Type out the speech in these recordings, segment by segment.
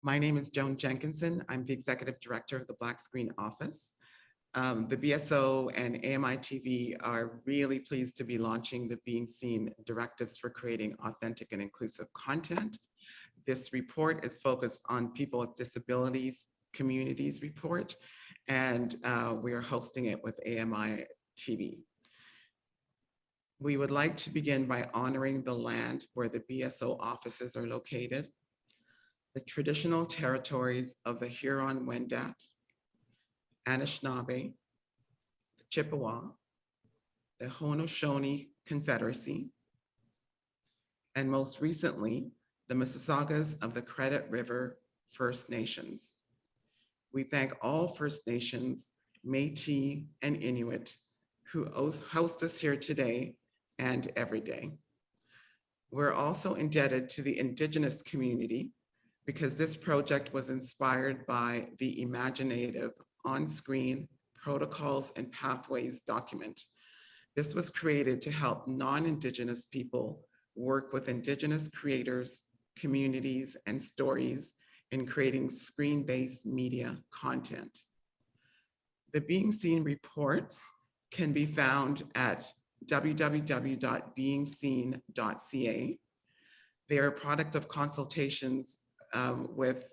My name is Joan Jenkinson. I'm the Executive Director of the Black Screen Office. The BSO and AMI TV are really pleased to be launching the Being Seen Directives for Creating Authentic and Inclusive Content. This report is focused on people with disabilities communities report, and we are hosting it with AMI TV. We would like to begin by honoring the land where the BSO offices are located, the traditional territories of the Huron-Wendat, Anishinaabe, the Chippewa, the Haudenosaunee Confederacy, and most recently, the Mississaugas of the Credit River First Nations. We thank all First Nations, Métis, and Inuit who host us here today and every day. We're also indebted to the Indigenous community because this project was inspired by the imaginative on-screen protocols and pathways document. This was created to help non-Indigenous people work with Indigenous creators, communities, and stories in creating screen-based media content. The Being Seen reports can be found at www.beingseen.ca. They are a product of consultations with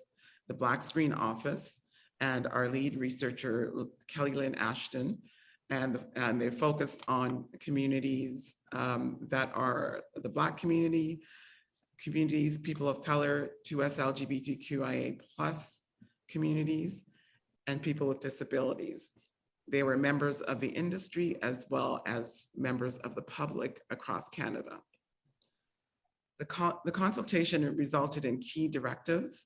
the Black Screen Office and our lead researcher, Lynne Ashton, and they're focused on communities that are the Black community, communities, people of color, 2S LGBTQIA+ communities, and people with disabilities. They were members of the industry as well as members of the public across Canada. The consultation resulted in key directives,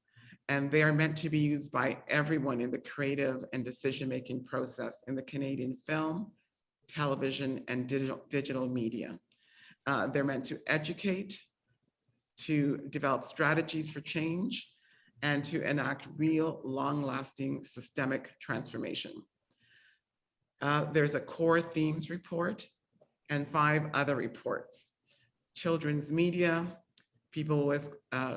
and they are meant to be used by everyone in the creative and decision-making process in the Canadian film, television, and digital media. They're meant to educate, to develop strategies for change, and to enact real, long-lasting systemic transformation. There's a core themes report and 5 other reports: children's media, people with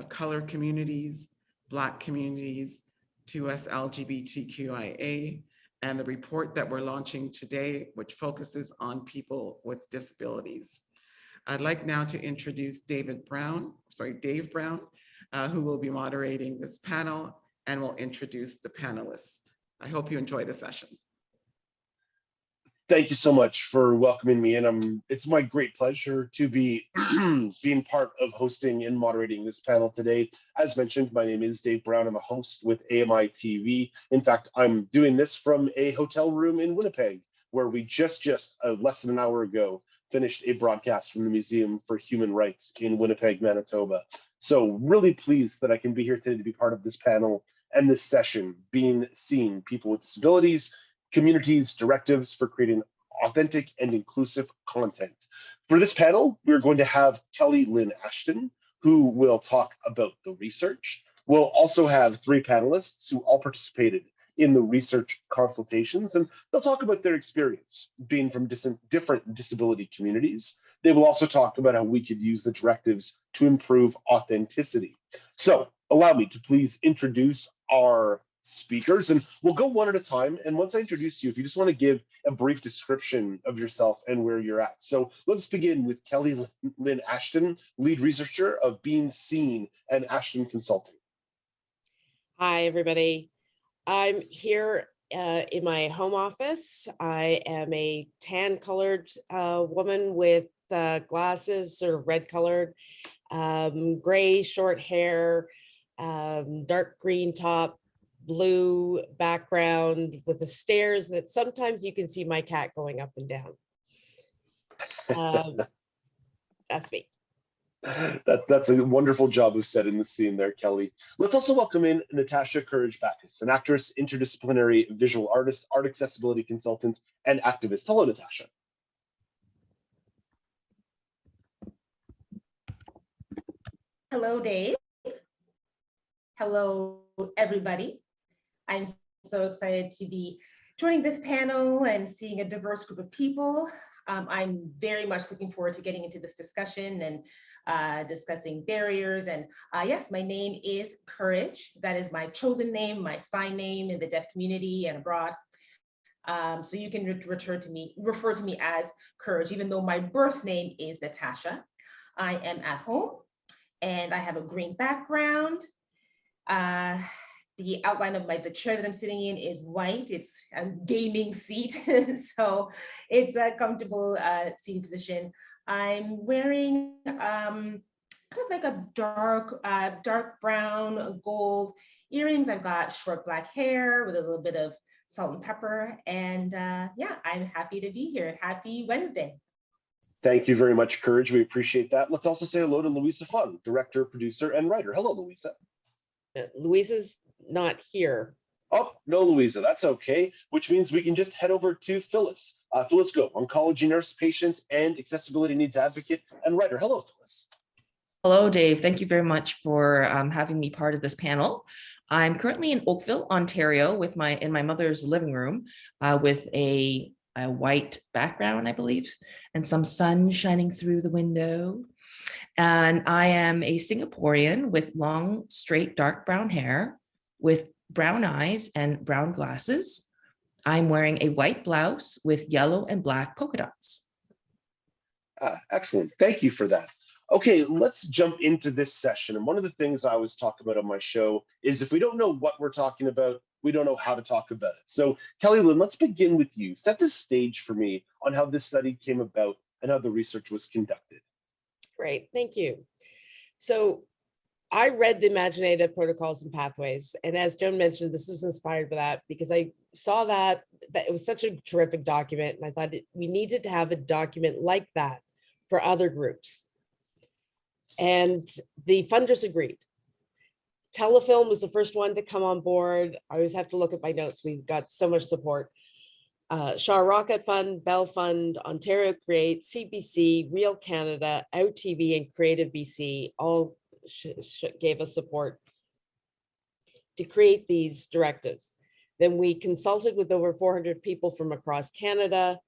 color communities, Black communities, 2S LGBTQIA, and the report that we're launching today, which focuses on people with disabilities. I'd like now to introduce Dave Brown, who will be moderating this panel and will introduce the panelists. I hope you enjoy the session. Thank you so much for welcoming me, and it's my great pleasure to be being part of hosting and moderating this panel today. As mentioned, my name is Dave Brown. I'm a host with AMI TV. In fact, I'm doing this from a hotel room in Winnipeg, where we just less than an hour ago finished a broadcast from the Museum for Human Rights in Winnipeg, Manitoba. So really pleased that I can be here today to be part of this panel and this session, Being Seen, People with Disabilities, Communities, Directives for Creating Authentic and Inclusive Content. For this panel, we're going to have Lynne Ashton, who will talk about the research. We'll also have 3 panelists who all participated in the research consultations, and they'll talk about their experience being from different disability communities. They will also talk about how we could use the directives to improve authenticity. So allow me to please introduce our speakers, and we'll go one at a time. And once I introduce you, if you just want to give a brief description of yourself and where you're at. So let's begin with Lynne Ashton, lead researcher of Being Seen and Ashton Consulting. Hi, everybody. I'm here in my home office. I am a tan-colored woman with glasses, sort of red-colored, gray short hair, dark green top, blue background with the stairs that sometimes you can see my cat going up and down. That's me. That's a wonderful job of setting the scene there, Kelly. Let's also welcome in Natasha Bacchus, an actress, interdisciplinary visual artist, art accessibility consultant, and activist. Hello, Natasha. Hello, Dave. Hello, everybody. I'm so excited to be joining this panel and seeing a diverse group of people. I'm very much looking forward to getting into this discussion, and discussing barriers. And yes, my name is Courage. That is my chosen name, my sign name in the deaf community and abroad. So you can refer to me as Courage, even though my birth name is Natasha. I am at home and I have a green background. The outline of the chair that I'm sitting in is white. It's a gaming seat, so it's a comfortable seating position. I'm wearing kind of like a dark brown gold earrings. I've got short black hair with a little bit of salt and pepper, and yeah, I'm happy to be here. Happy Wednesday. Thank you very much, Courage. We appreciate that. Let's also say hello to Louisa Phung, director, producer, and writer. Hello, Louisa. Louisa's not here. Oh, no, Louisa, that's okay, which means we can just head over to Philiz. Philiz, go, oncology nurse, patient, and accessibility needs advocate and writer. Hello, Philiz. Hello, Dave. Thank you very much for having me part of this panel. I'm currently in Oakville, Ontario, in my mother's living room with a white background, I believe, and some sun shining through the window. And I am a Singaporean with long, straight, dark brown hair, with brown eyes and brown glasses. I'm wearing a white blouse with yellow and black polka dots. Excellent. Thank you for that. Okay, let's jump into this session. And one of the things I always talk about on my show is if we don't know what we're talking about, we don't know how to talk about it. So Kelly-Lynne, let's begin with you. Set the stage for me on how this study came about and how the research was conducted. Great, thank you. So I read the Imaginative Protocols and Pathways, and as Joan mentioned, this was inspired by that because I saw that it was such a terrific document, and I thought we needed to have a document like that for other groups. And the funders agreed. Telefilm was the first one to come on board. I always have to look at my notes. We've got so much support. Shaw Rocket Fund, Bell Fund, Ontario Create, CBC, Real Canada, Out TV, and Creative BC all gave us support to create these directives. Then we consulted with over 400 people from across Canada.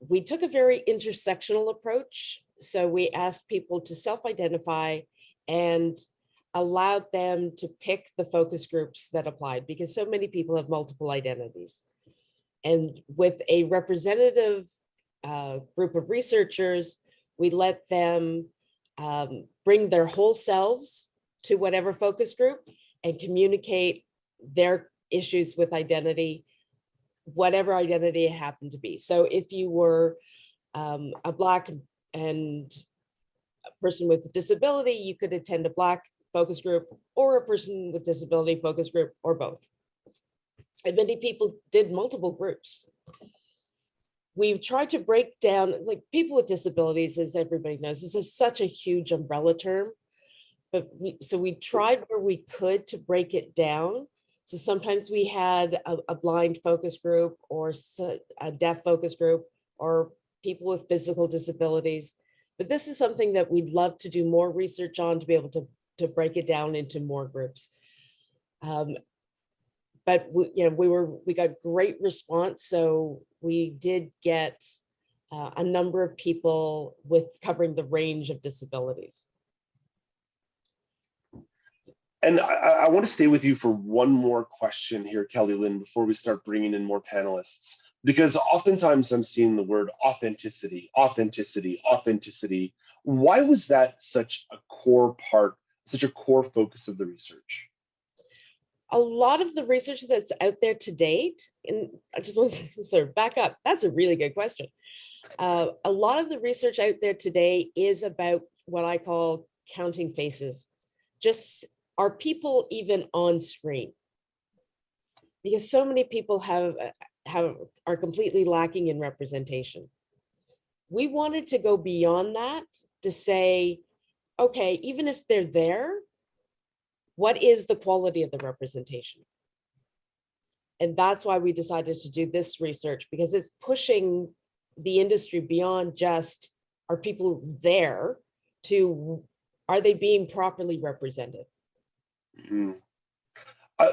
We took a very intersectional approach. So we asked people to self-identify and allowed them to pick the focus groups that applied because so many people have multiple identities. And with a representative group of researchers, we let them bring their whole selves to whatever focus group and communicate their issues with identity, whatever identity it happened to be. So if you were a Black and a person with a disability, you could attend a Black focus group or a person with disability focus group or both. And many people did multiple groups. We've tried to break down, like people with disabilities, as everybody knows, this is such a huge umbrella term. But so we tried where we could to break it down. So sometimes we had a blind focus group or a deaf focus group or people with physical disabilities. But this is something that we'd love to do more research on to be able to break it down into more groups. But we got great response. So we did get a number of people with covering the range of disabilities. And I want to stay with you for one more question here, Kelly-Lynne, before we start bringing in more panelists, because oftentimes I'm seeing the word authenticity, authenticity, authenticity. Why was that such a core part, such a core focus of the research? A lot of the research that's out there to date, and I just want to sort of back up, that's a really good question. A lot of the research out there today is about what I call counting faces. Just are people even on screen? Because so many people are completely lacking in representation. We wanted to go beyond that to say, okay, even if they're there, what is the quality of the representation? And that's why we decided to do this research, because it's pushing the industry beyond just, are people there, to, are they being properly represented? Mm-hmm.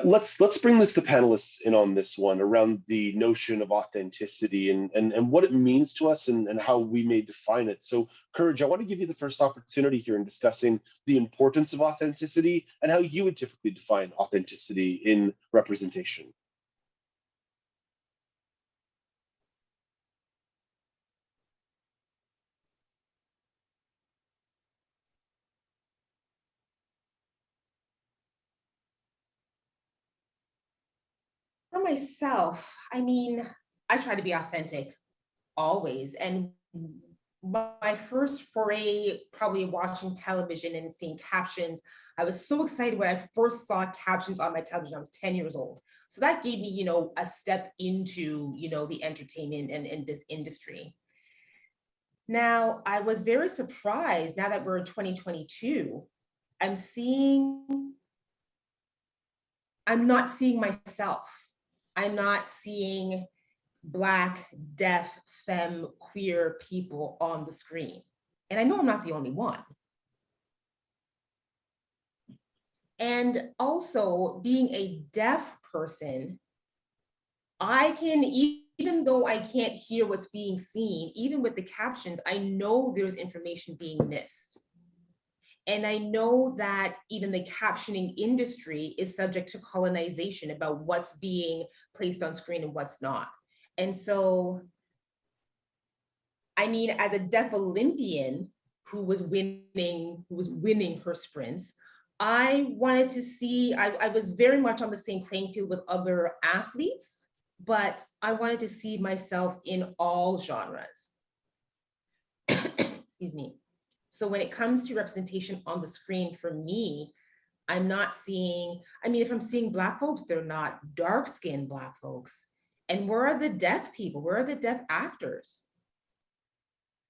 Let's bring the panelists in on this one around the notion of authenticity and what it means to us and how we may define it. So, Courage, I want to give you the first opportunity here in discussing the importance of authenticity and how you would typically define authenticity in representation. For myself, I mean, I try to be authentic always. And my first foray, probably watching television and seeing captions, I was so excited when I first saw captions on my television. I was 10 years old. So that gave me, a step into, the entertainment and this industry. Now, I was very surprised now that we're in 2022, I'm not seeing myself. I'm not seeing Black, deaf, femme, queer people on the screen. And I know I'm not the only one. And also, being a deaf person, I can, even though I can't hear what's being seen, even with the captions, I know there's information being missed. And I know that even the captioning industry is subject to colonization about what's being placed on screen and what's not. And so, I mean, as a deaf Olympian who was winning her sprints, I wanted to see, I was very much on the same playing field with other athletes, but I wanted to see myself in all genres. Excuse me. So when it comes to representation on the screen, for me, I'm not seeing, I mean, if I'm seeing Black folks, they're not dark-skinned Black folks. And where are the deaf people? Where are the deaf actors?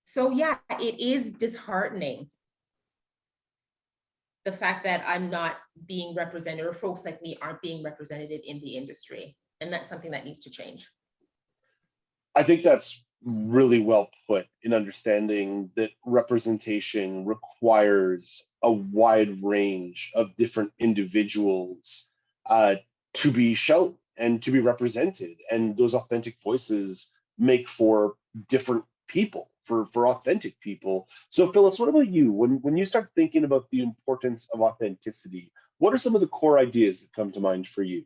So yeah, it is disheartening, the fact that I'm not being represented, or folks like me aren't being represented in the industry. And that's something that needs to change. I think that's really well put in understanding that representation requires a wide range of different individuals to be shown and to be represented. And those authentic voices make for different people, for authentic people. So Philiz, what about you? When you start thinking about the importance of authenticity, what are some of the core ideas that come to mind for you?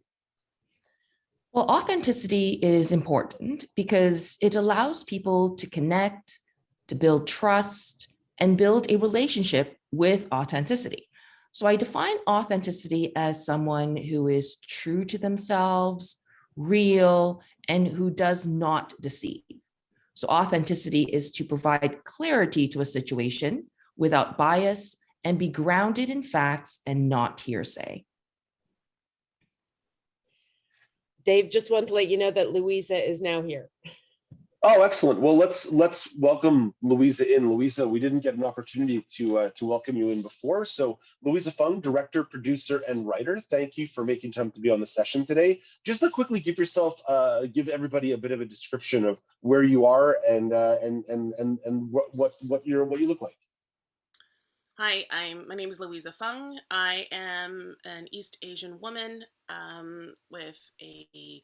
Well, authenticity is important because it allows people to connect, to build trust, and build a relationship with authenticity. So I define authenticity as someone who is true to themselves, real, and who does not deceive. So authenticity is to provide clarity to a situation without bias and be grounded in facts and not hearsay. Dave, just want to let you know that Louisa is now here. Oh, excellent. Well, let's welcome Louisa in. Louisa, we didn't get an opportunity to welcome you in before. So Louisa Phung, director, producer, and writer, thank you for making time to be on the session today. Just to quickly give everybody a bit of a description of where you are and what you look like. Hi, my name is Louisa Phung. I am an East Asian woman with a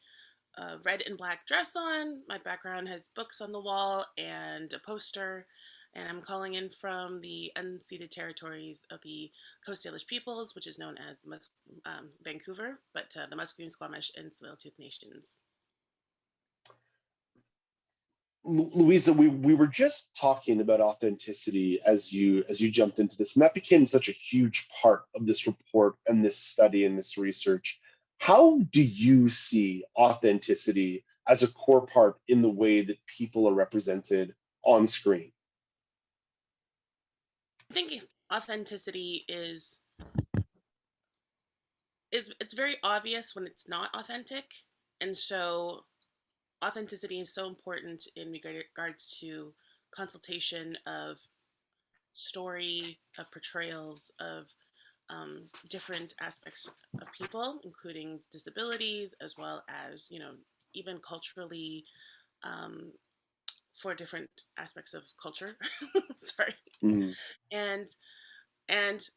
red and black dress on. My background has books on the wall and a poster, and I'm calling in from the unceded territories of the Coast Salish peoples, which is known as the Vancouver, but the Musqueam, Squamish, and Tsleil-Waututh nations. Louisa, we were just talking about authenticity as you jumped into this, and that became such a huge part of this report and this study and this research. How do you see authenticity as a core part in the way that people are represented on screen? I think authenticity is it's very obvious when it's not authentic, and so authenticity is so important in regards to consultation of story, of portrayals of different aspects of people, including disabilities, as well as, even culturally, for different aspects of culture. Sorry. Mm-hmm. And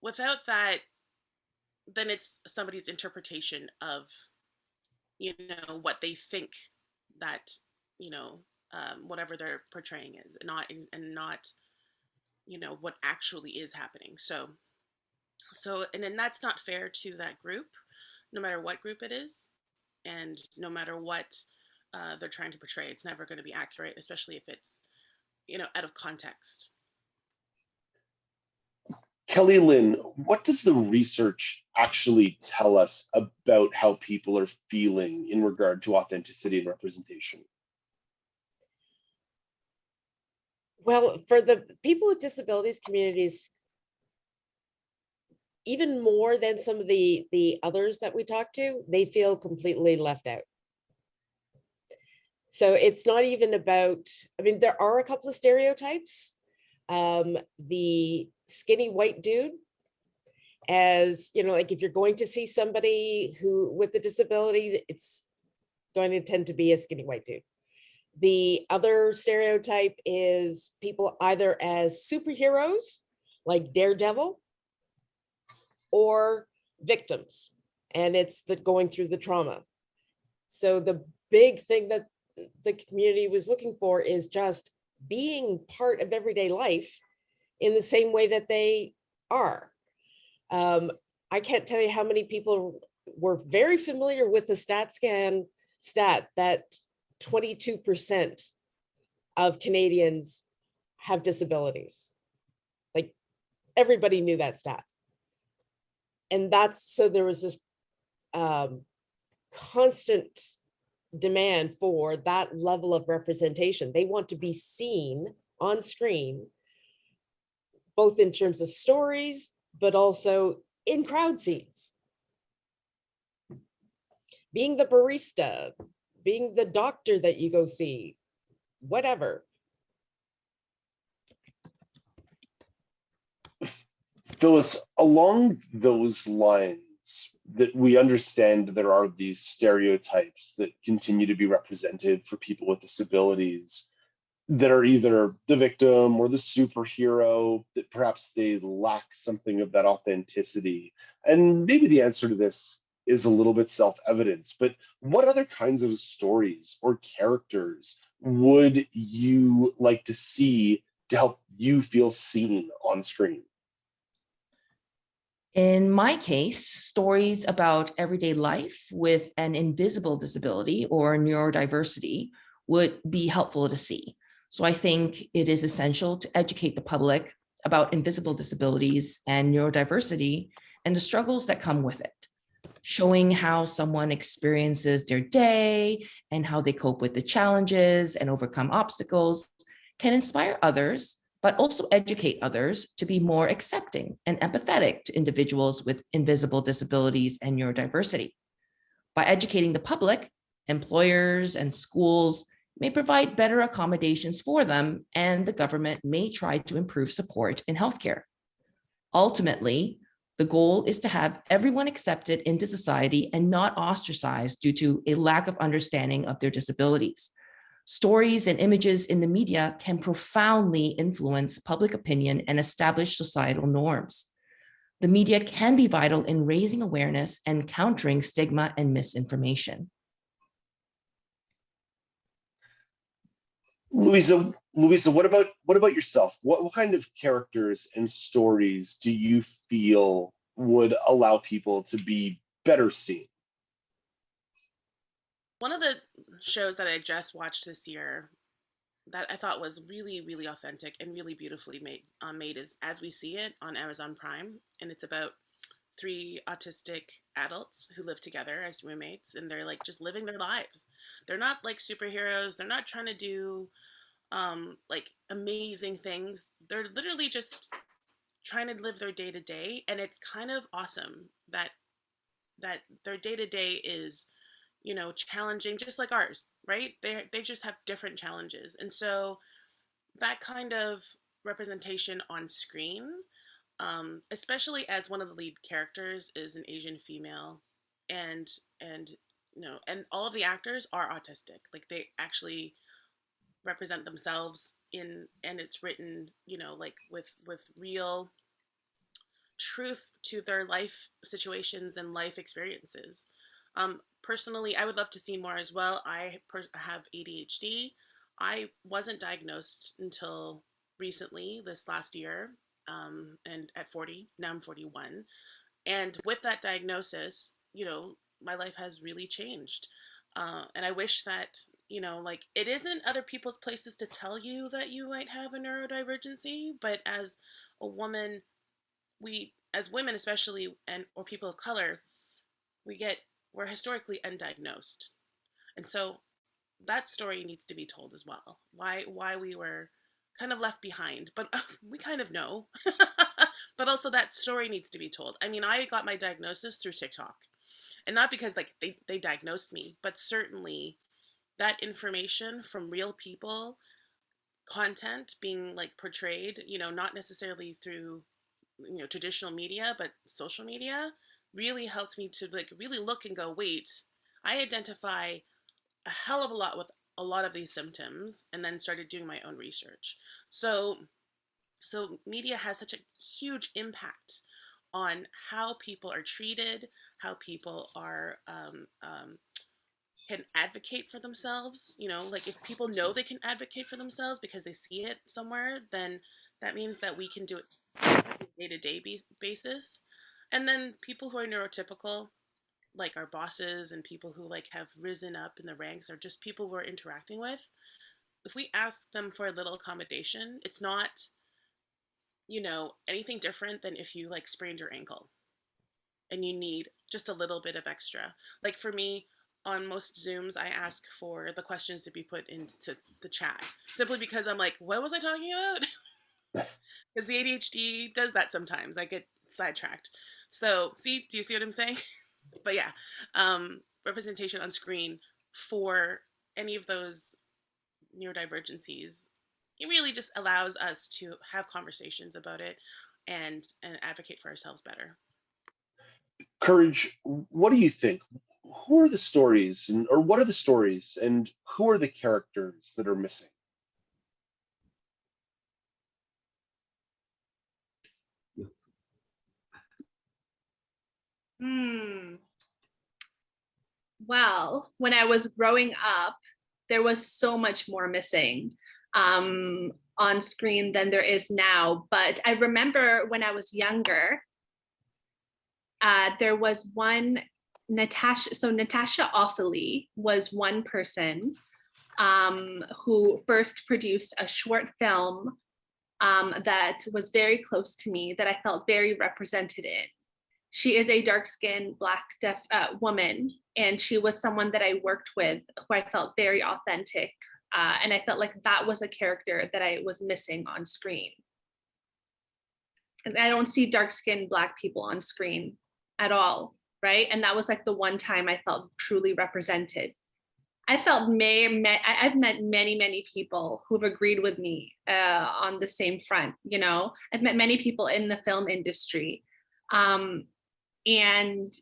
without that then it's somebody's interpretation of, what they think that, whatever they're portraying is, and not what actually is happening. And then that's not fair to that group, no matter what group it is, and no matter what they're trying to portray. It's never going to be accurate, especially if it's out of context. Kelly Lynn, what does the research actually tell us about how people are feeling in regard to authenticity and representation? Well, for the people with disabilities communities, even more than some of the others that we talk to, they feel completely left out. So it's not even about, I mean, there are a couple of stereotypes. The skinny white dude, as like if you're going to see somebody who with a disability, it's going to tend to be a skinny white dude. The other stereotype is people either as superheroes like Daredevil or victims, and it's the going through the trauma. So the big thing that the community was looking for is just being part of everyday life in the same way that they are. I can't tell you how many people were very familiar with the StatScan stat that 22% of Canadians have disabilities. Like everybody knew that stat. And so there was this constant demand for that level of representation. They want to be seen on screen, both in terms of stories, but also in crowd scenes. Being the barista, being the doctor that you go see, whatever. Phyllis, along those lines, that we understand there are these stereotypes that continue to be represented for people with disabilities that are either the victim or the superhero, that perhaps they lack something of that authenticity. And maybe the answer to this is a little bit self-evident, but what other kinds of stories or characters would you like to see to help you feel seen on screen? In my case, stories about everyday life with an invisible disability or neurodiversity would be helpful to see. So I think it is essential to educate the public about invisible disabilities and neurodiversity and the struggles that come with it, showing how someone experiences their day and how they cope with the challenges and overcome obstacles can inspire others, but also educate others to be more accepting and empathetic to individuals with invisible disabilities and neurodiversity. By educating the public, employers and schools may provide better accommodations for them, and the government may try to improve support in healthcare. Ultimately, the goal is to have everyone accepted into society and not ostracized due to a lack of understanding of their disabilities. Stories and images in the media can profoundly influence public opinion and establish societal norms. The media can be vital in raising awareness and countering stigma and misinformation. Louisa, what about yourself? What kind of characters and stories do you feel would allow people to be better seen? One of the shows that I just watched this year that I thought was really, really authentic and really beautifully made is As We See It on Amazon Prime, and it's about 3 autistic adults who live together as roommates, and they're like just living their lives. They're not like superheroes. They're not trying to do like amazing things. They're literally just trying to live their day to day, and it's kind of awesome that their day to day is challenging just like ours, right? They just have different challenges, and so that kind of representation on screen, especially as one of the lead characters is an Asian female, and and all of the actors are autistic. Like they actually represent themselves in, and it's written like with real truth to their life situations and life experiences. Personally, I would love to see more as well. I have ADHD. I wasn't diagnosed until recently, this last year, and at 40, now I'm 41. And with that diagnosis, my life has really changed. And I wish that, like, it isn't other people's places to tell you that you might have a neurodivergency, but as a woman, as women especially, or people of color, we're historically undiagnosed. And so that story needs to be told as well. Why we were kind of left behind, but we kind of know. But also that story needs to be told. I mean, I got my diagnosis through TikTok, and not because like they diagnosed me, but certainly that information from real people, content being like portrayed, not necessarily through traditional media, but social media, really helps me to like really look and go, wait, I identify a hell of a lot with a lot of these symptoms, and then started doing my own research. So media has such a huge impact on how people are treated, how people are can advocate for themselves. Like if people know they can advocate for themselves because they see it somewhere, then that means that we can do it on a day-to-day basis. And then people who are neurotypical, like our bosses and people who like have risen up in the ranks, or just people we're interacting with, if we ask them for a little accommodation, it's not anything different than if you like sprained your ankle and you need just a little bit of extra. Like for me, on most Zooms, I ask for the questions to be put into the chat, simply because I'm like, what was I talking about? Because the ADHD does that sometimes. I get sidetracked. So do you see what I'm saying? But yeah, representation on screen for any of those neurodivergencies, it really just allows us to have conversations about it and advocate for ourselves better. Courage, what do you think? Who are the stories, or what are the stories, and who are the characters that are missing? Well, when I was growing up, there was so much more missing on screen than there is now. But I remember when I was younger, there was one Natasha. So Natasha Offley was one person who first produced a short film that was very close to me, that I felt very represented in. She is a dark-skinned Black deaf woman, and she was someone that I worked with who I felt very authentic, and I felt like that was a character that I was missing on screen. And I don't see dark-skinned Black people on screen at all, right? And that was like the one time I felt truly represented. I've met many people who've agreed with me on the same front. I've met many people in the film industry. And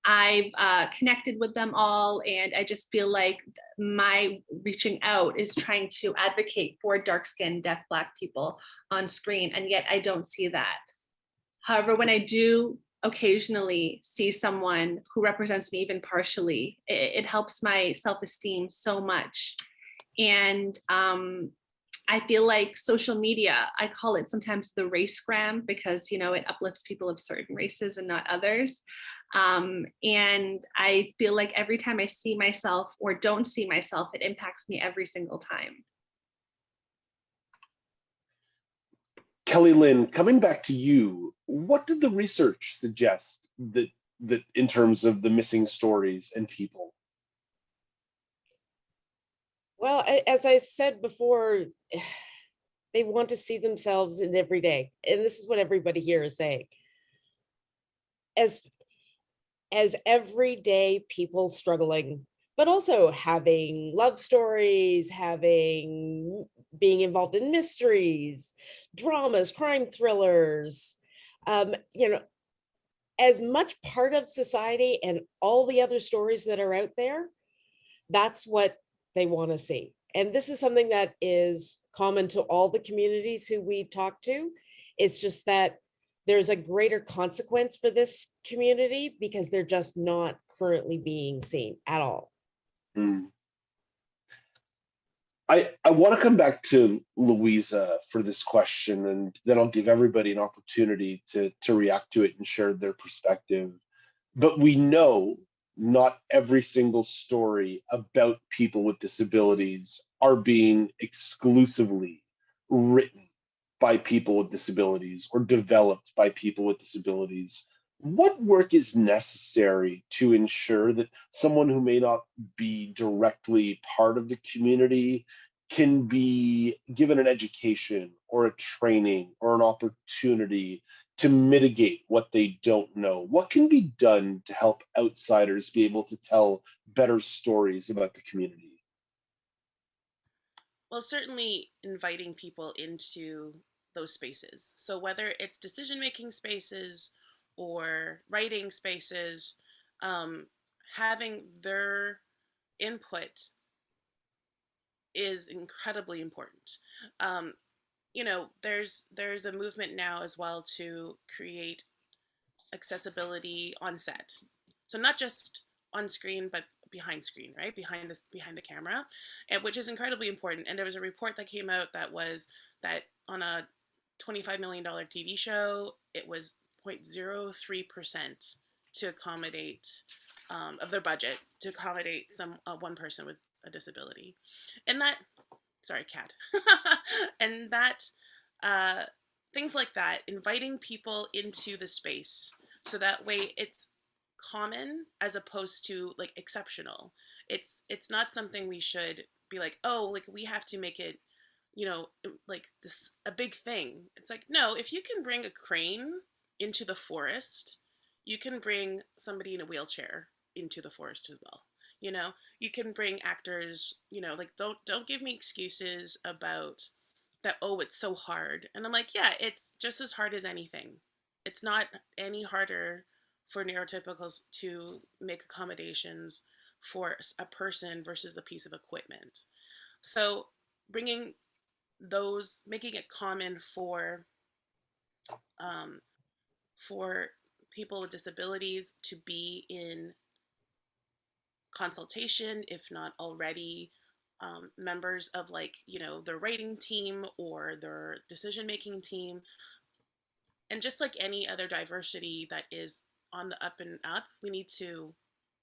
I've connected with them all, and I just feel like my reaching out is trying to advocate for dark-skinned, deaf Black people on screen, and yet I don't see that. However, when I do occasionally see someone who represents me even partially, it helps my self-esteem so much. And I feel like social media, I call it sometimes the racegram, because it uplifts people of certain races and not others. And I feel like every time I see myself or don't see myself, it impacts me every single time. Kelly Lynn, coming back to you, what did the research suggest that in terms of the missing stories and people? Well, as I said before, they want to see themselves in every day. And this is what everybody here is saying. As everyday people struggling, but also having love stories, being involved in mysteries, dramas, crime thrillers, as much part of society and all the other stories that are out there, that's what they want to see. And this is something that is common to all the communities who we talk to. It's just that there's a greater consequence for this community because they're just not currently being seen at all. Mm. I want to come back to Louisa for this question, and then I'll give everybody an opportunity to react to it and share their perspective. But we know not every single story about people with disabilities are being exclusively written by people with disabilities or developed by people with disabilities. What work is necessary to ensure that someone who may not be directly part of the community can be given an education or a training or an opportunity to mitigate what they don't know? What can be done to help outsiders be able to tell better stories about the community? Well, certainly inviting people into those spaces. So whether it's decision-making spaces or writing spaces, having their input is incredibly important. Um, there's a movement now as well to create accessibility on set. So not just on screen, but behind screen, right? Behind the camera, and which is incredibly important. And there was a report that came out that was that on a $25 million TV show, it was 0.03% to accommodate of their budget to accommodate one person with a disability, and that, sorry, cat, and that things like that, inviting people into the space so that way it's common as opposed to like exceptional. It's not something we should be like, oh, like we have to make it, like this a big thing. It's like, no, if you can bring a crane into the forest, you can bring somebody in a wheelchair into the forest as well. You can bring actors, like don't give me excuses about that, oh, it's so hard. And I'm like, yeah, it's just as hard as anything. It's not any harder for neurotypicals to make accommodations for a person versus a piece of equipment. So making it common for people with disabilities to be in consultation, if not already members of their writing team or their decision making team. And just like any other diversity that is on the up and up, we need to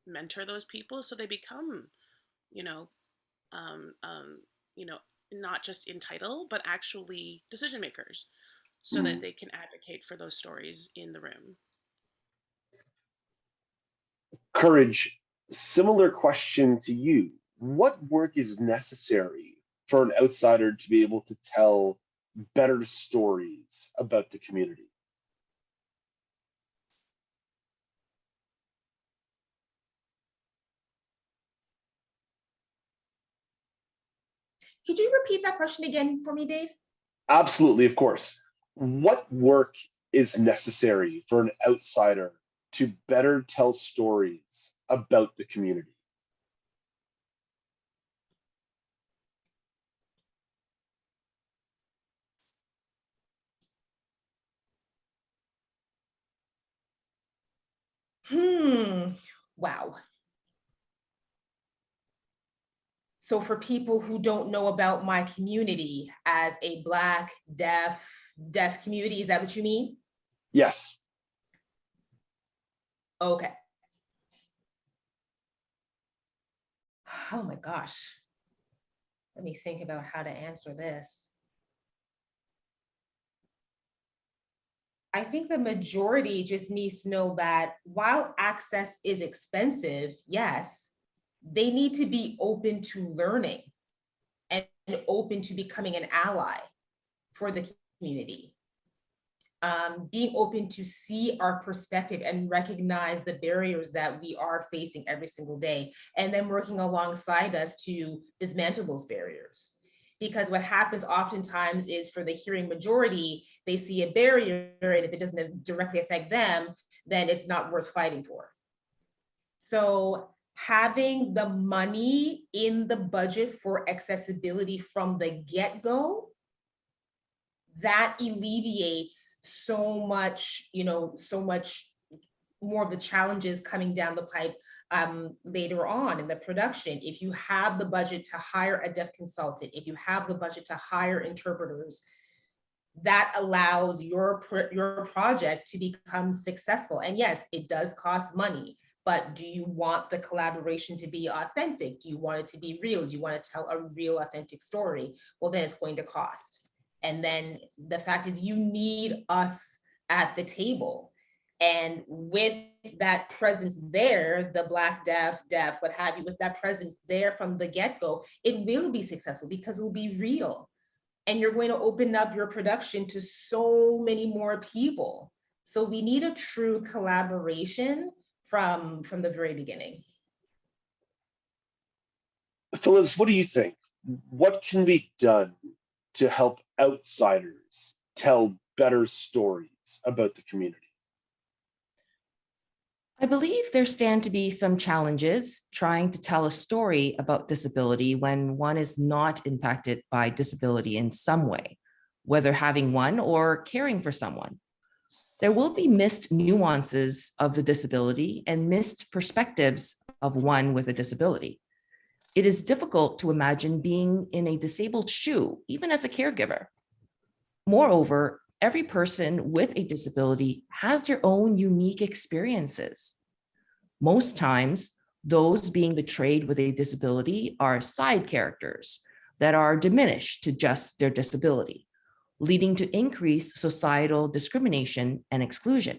mentor those people so they become, you know, um, um, not just in title, but actually decision makers, so that they can advocate for those stories in the room. Courage, similar question to you. What work is necessary for an outsider to be able to tell better stories about the community? Could you repeat that question again for me, Dave? Absolutely, of course. What work is necessary for an outsider to better tell stories about the community? Wow. So for people who don't know about my community as a Black, deaf community, is that what you mean? Yes. Okay. Oh my gosh. Let me think about how to answer this. I think the majority just needs to know that while access is expensive, yes, they need to be open to learning and open to becoming an ally for the community. Being open to see our perspective and recognize the barriers that we are facing every single day, and then working alongside us to dismantle those barriers. Because what happens oftentimes is for the hearing majority, they see a barrier, and if it doesn't directly affect them, then it's not worth fighting for. So having the money in the budget for accessibility from the get-go, that alleviates so much, so much more of the challenges coming down the pipe later on in the production. If you have the budget to hire a deaf consultant, if you have the budget to hire interpreters, that allows your project to become successful. And yes, it does cost money, but do you want the collaboration to be authentic? Do you want it to be real? Do you want to tell a real, authentic story? Well, then it's going to cost. And then the fact is, you need us at the table. And with that presence there, the Black, deaf, what have you, with that presence there from the get-go, it will be successful because it will be real. And you're going to open up your production to so many more people. So we need a true collaboration from the very beginning. Philiz, what do you think? What can be done to help outsiders tell better stories about the community? I believe there stand to be some challenges trying to tell a story about disability when one is not impacted by disability in some way, whether having one or caring for someone. There will be missed nuances of the disability and missed perspectives of one with a disability. It is difficult to imagine being in a disabled shoe, even as a caregiver. Moreover, every person with a disability has their own unique experiences. Most times, those being portrayed with a disability are side characters that are diminished to just their disability, leading to increased societal discrimination and exclusion.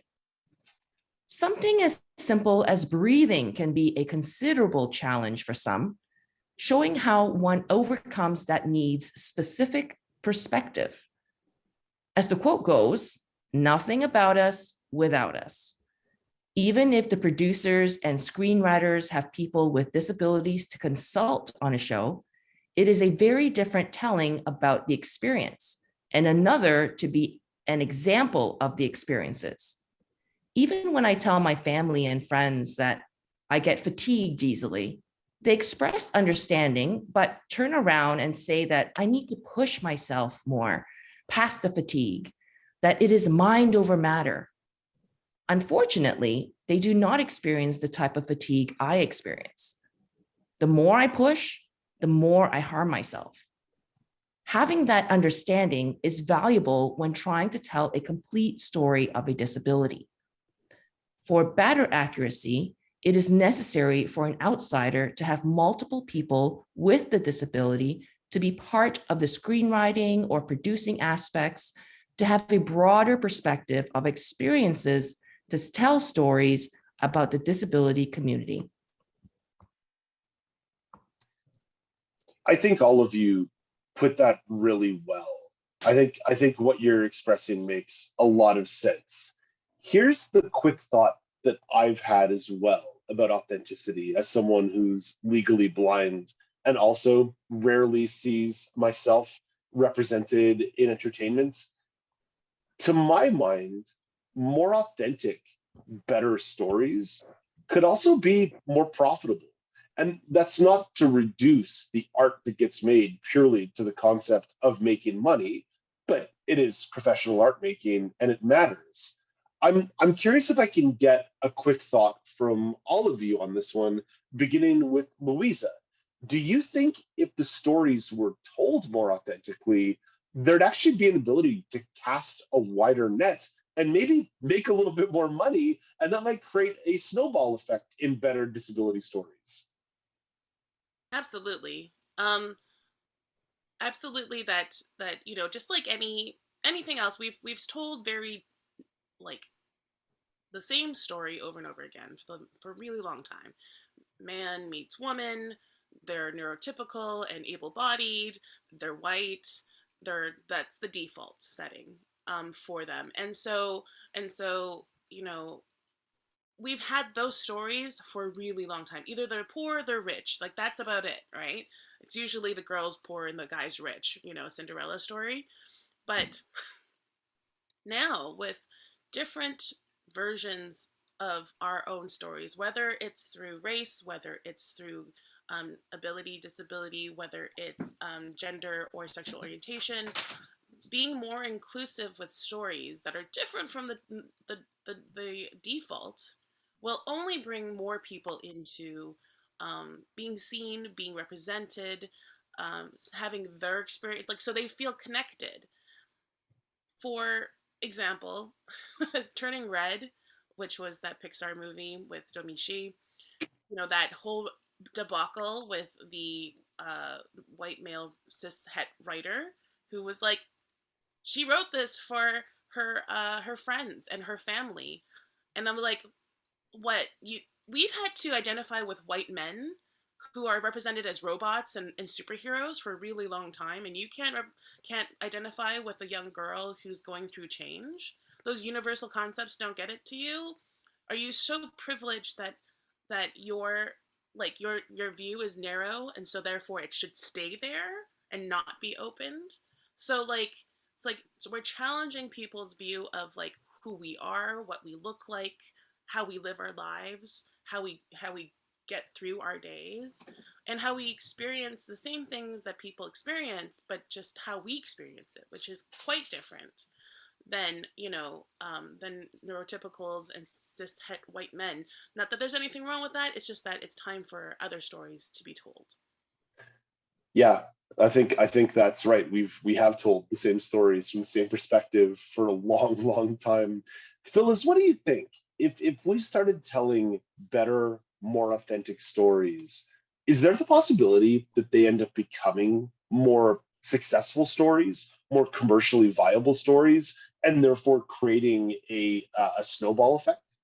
Something as simple as breathing can be a considerable challenge for some, showing how one overcomes that needs specific perspective. As the quote goes, "Nothing about us without us." Even if the producers and screenwriters have people with disabilities to consult on a show, it is a very different telling about the experience and another to be an example of the experiences. Even when I tell my family and friends that I get fatigued easily, they express understanding, but turn around and say that I need to push myself more past the fatigue, that it is mind over matter. Unfortunately, they do not experience the type of fatigue I experience. The more I push, the more I harm myself. Having that understanding is valuable when trying to tell a complete story of a disability. For better accuracy, it is necessary for an outsider to have multiple people with the disability to be part of the screenwriting or producing aspects, to have a broader perspective of experiences to tell stories about the disability community. I think all of you put that really well. I think what you're expressing makes a lot of sense. Here's the quick thought that I've had as well about authenticity as someone who's legally blind and also rarely sees myself represented in entertainment. To my mind, more authentic, better stories could also be more profitable. And that's not to reduce the art that gets made purely to the concept of making money, but it is professional art making and it matters. I'm curious if I can get a quick thought from all of you on this one, beginning with Louisa. Do you think if the stories were told more authentically, there'd actually be an ability to cast a wider net and maybe make a little bit more money, and that might create a snowball effect in better disability stories? Absolutely. Absolutely that just like anything else, we've told very like the same story over and over again for a really long time. Man meets woman, they're neurotypical and able-bodied, they're white, that's the default setting for them. And so we've had those stories for a really long time. Either they're poor or they're rich. Like, that's about it, right? It's usually the girl's poor and the guy's rich, Cinderella story. But now with different versions of our own stories, whether it's through race, whether it's through ability, disability, whether it's gender or sexual orientation, being more inclusive with stories that are different from the default will only bring more people into being seen, being represented, having their experience, like, so they feel connected. For example, Turning Red, which was that Pixar movie with Domichi, that whole debacle with the white male cis het writer who was like, she wrote this for her friends and her family, and I'm like, what you we've had to identify with white men who are represented as robots and superheroes for a really long time, and you can't identify with a young girl who's going through change. Those universal concepts don't get it to you. Are you so privileged that your view is narrow, and so therefore it should stay there and not be opened? So like so we're challenging people's view of like who we are, what we look like, how we live our lives, how we get through our days, and how we experience the same things that people experience, but just how we experience it, which is quite different than than neurotypicals and cis het white men. Not that there's anything wrong with that, it's just that it's time for other stories to be told. Yeah, I think that's right. We have told the same stories from the same perspective for a long time. Philiz, what do you think? If we started telling better, more authentic stories, is there the possibility that they end up becoming more successful stories, more commercially viable stories, and therefore creating a snowball effect?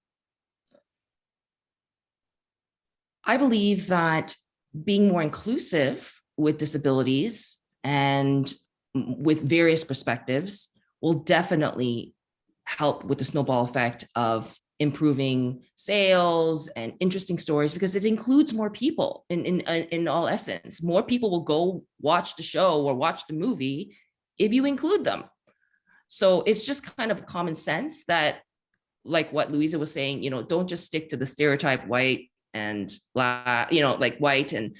I believe that being more inclusive with disabilities and with various perspectives will definitely help with the snowball effect of improving sales and interesting stories, because it includes more people in all essence. More people will go watch the show or watch the movie if you include them. So it's just kind of common sense that, like what Louisa was saying, don't just stick to the stereotype white and black, like white and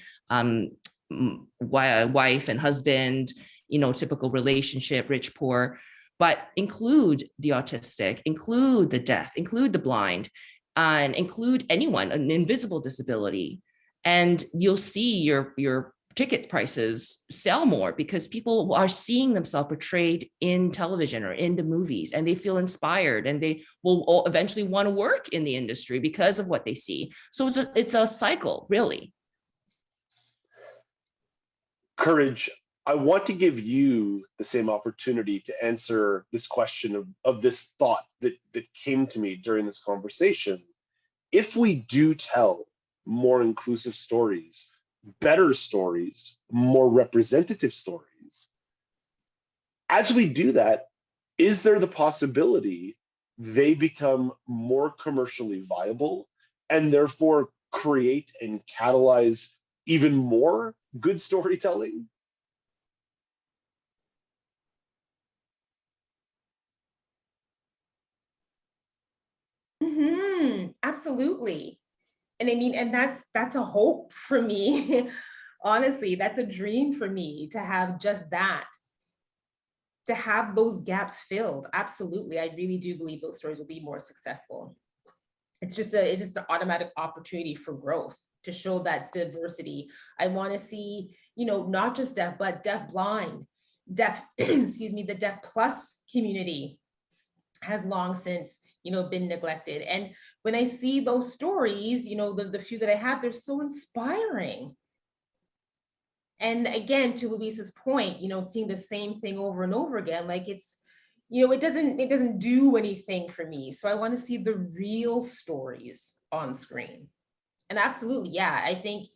wife and husband, typical relationship, rich, poor, but include the autistic, include the deaf, include the blind, and include anyone, an invisible disability. And you'll see your ticket prices sell more because people are seeing themselves portrayed in television or in the movies, and they feel inspired, and they will eventually want to work in the industry because of what they see. So it's a cycle, really. Courage, I want to give you the same opportunity to answer this question of this thought that came to me during this conversation. If we do tell more inclusive stories, better stories, more representative stories, as we do that, is there the possibility they become more commercially viable and therefore create and catalyze even more good storytelling? Absolutely. And I mean, and that's a hope for me. Honestly, that's a dream for me to have just that, to have those gaps filled. Absolutely. I really do believe those stories will be more successful. It's just an automatic opportunity for growth, to show that diversity. I want to see, not just deaf, but deaf blind, deaf, excuse me, the deaf plus community has long since, been neglected. And when I see those stories, the few that I have, they're so inspiring. And again, to Louisa's point, seeing the same thing over and over again, like it's, it doesn't do anything for me. So I want to see the real stories on screen. And absolutely, yeah, I think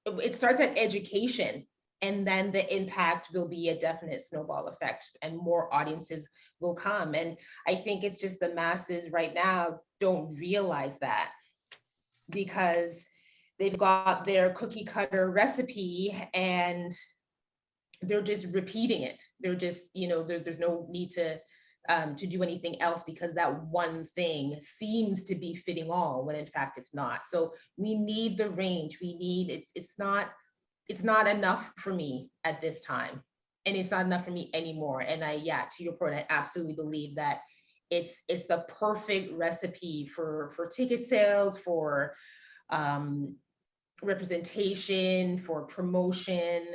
it starts at education, and then the impact will be a definite snowball effect, and more audiences will come. And I think it's just the masses right now don't realize that, because they've got their cookie cutter recipe and they're just repeating it. They're just, there's no need to do anything else, because that one thing seems to be fitting all, when in fact it's not. So we need the range. We need, it's not enough for me at this time. and it's not enough for me anymore. And yeah, to your point, I absolutely believe that it's the perfect recipe for ticket sales, for representation, for promotion.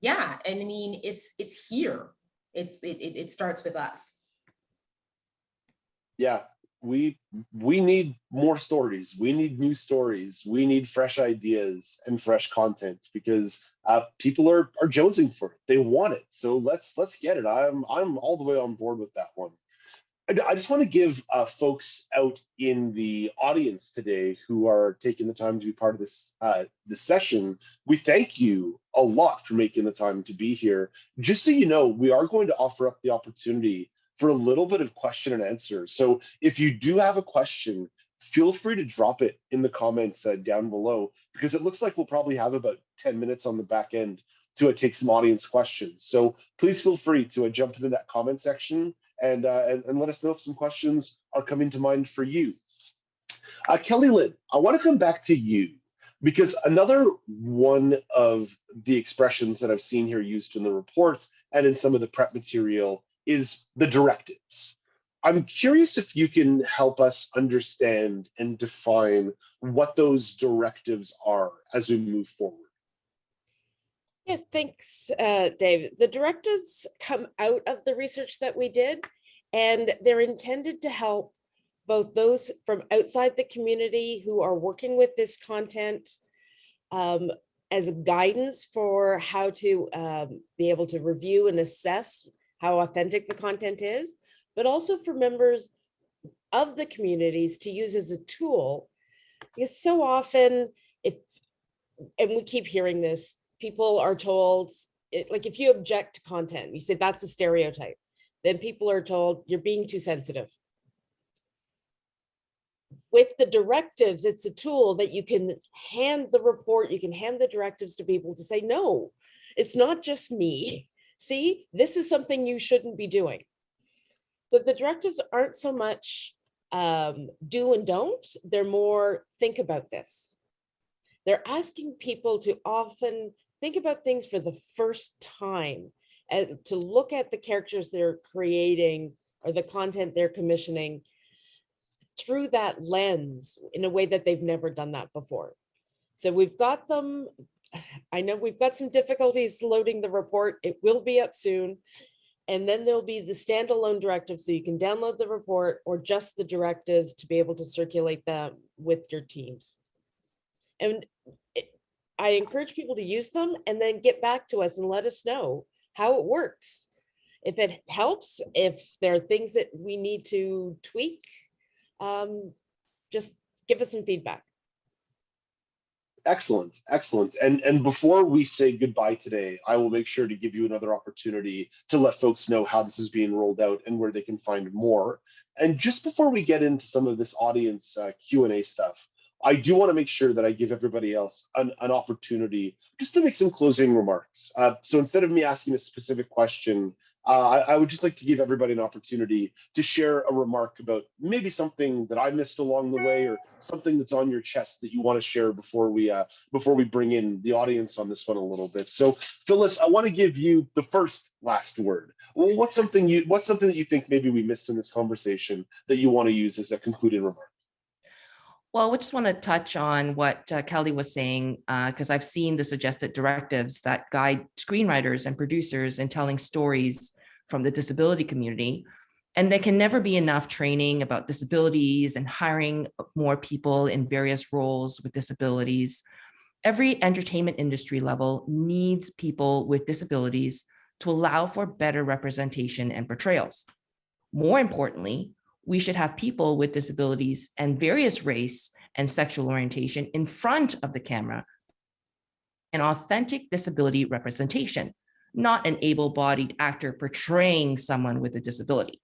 Yeah, and I mean, it's here. It starts with us. Yeah, we need more stories. We need new stories. We need fresh ideas and fresh content, because people are jonesing for it. They want it. So let's get it. I'm all the way on board with that one. I just want to give folks out in the audience today who are taking the time to be part of this session, we thank you a lot for making the time to be here. Just so you know, we are going to offer up the opportunity for a little bit of question and answer. So if you do have a question, feel free to drop it in the comments down below, because it looks like we'll probably have about 10 minutes on the back end to take some audience questions. So please feel free to jump into that comment section and let us know if some questions are coming to mind for you. Kelly Lynn, I want to come back to you, because another one of the expressions that I've seen here used in the report and in some of the prep material is the directives. I'm curious if you can help us understand and define what those directives are as we move forward. Yes, thanks, Dave. The directives come out of the research that we did, and they're intended to help both those from outside the community who are working with this content as a guidance for how to be able to review and assess how authentic the content is, but also for members of the communities to use as a tool. Because so often, and we keep hearing this, people are told, like if you object to content, you say that's a stereotype, then people are told you're being too sensitive. With the directives, it's a tool that you can hand the report, you can hand the directives to people to say, no, it's not just me. See, this is something you shouldn't be doing. So the directives aren't so much do and don't, they're more think about this. They're asking people to often think about things for the first time, and to look at the characters they're creating or the content they're commissioning through that lens in a way that they've never done that before. So we've got them. I know we've got some difficulties loading the report. It will be up soon. And then there'll be the standalone directives, so you can download the report or just the directives to be able to circulate them with your teams. And I encourage people to use them and then get back to us and let us know how it works. If it helps, if there are things that we need to tweak, just give us some feedback. Excellent, excellent. And before we say goodbye today, I will make sure to give you another opportunity to let folks know how this is being rolled out and where they can find more. And just before we get into some of this audience Q&A stuff, I do want to make sure that I give everybody else an opportunity just to make some closing remarks. So instead of me asking a specific question, I would just like to give everybody an opportunity to share a remark about maybe something that I missed along the way, or something that's on your chest that you want to share before we bring in the audience on this one a little bit. So Philiz, I want to give you the first last word. Well, what's something that you think maybe we missed in this conversation that you want to use as a concluding remark? Well, I just want to touch on what Kelly was saying, because I've seen the suggested directives that guide screenwriters and producers in telling stories from the disability community. And there can never be enough training about disabilities and hiring more people in various roles with disabilities. Every entertainment industry level needs people with disabilities to allow for better representation and portrayals. More importantly, we should have people with disabilities and various race and sexual orientation in front of the camera, an authentic disability representation, not an able-bodied actor portraying someone with a disability.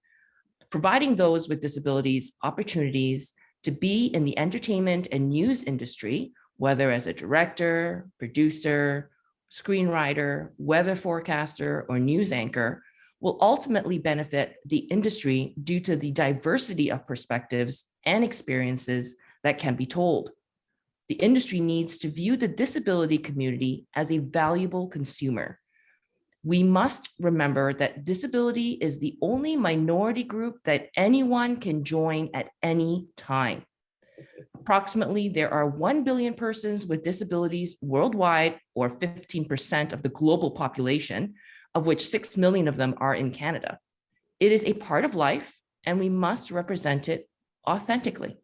Providing those with disabilities opportunities to be in the entertainment and news industry, whether as a director, producer, screenwriter, weather forecaster, or news anchor, will ultimately benefit the industry due to the diversity of perspectives and experiences that can be told. The industry needs to view the disability community as a valuable consumer. We must remember that disability is the only minority group that anyone can join at any time. Approximately, there are 1 billion persons with disabilities worldwide, or 15% of the global population, of which 6 million of them are in Canada. It is a part of life, and we must represent it authentically.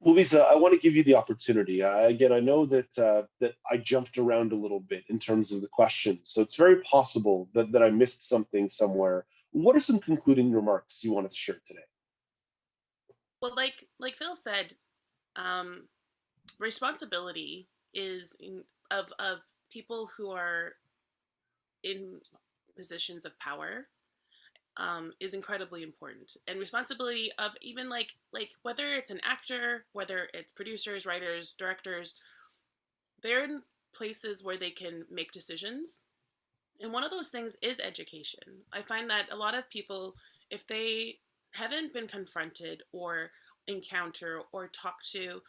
Louisa, I want to give you the opportunity. Again, I know that that I jumped around a little bit in terms of the questions, so it's very possible that I missed something somewhere. What are some concluding remarks you wanted to share today? Well, like Phil said, responsibility is of people who are in positions of power is incredibly important, and responsibility of even like whether it's an actor, whether it's producers, writers, directors, they're in places where they can make decisions, and one of those things is education. I find that a lot of people, if they haven't been confronted or encounter or talk to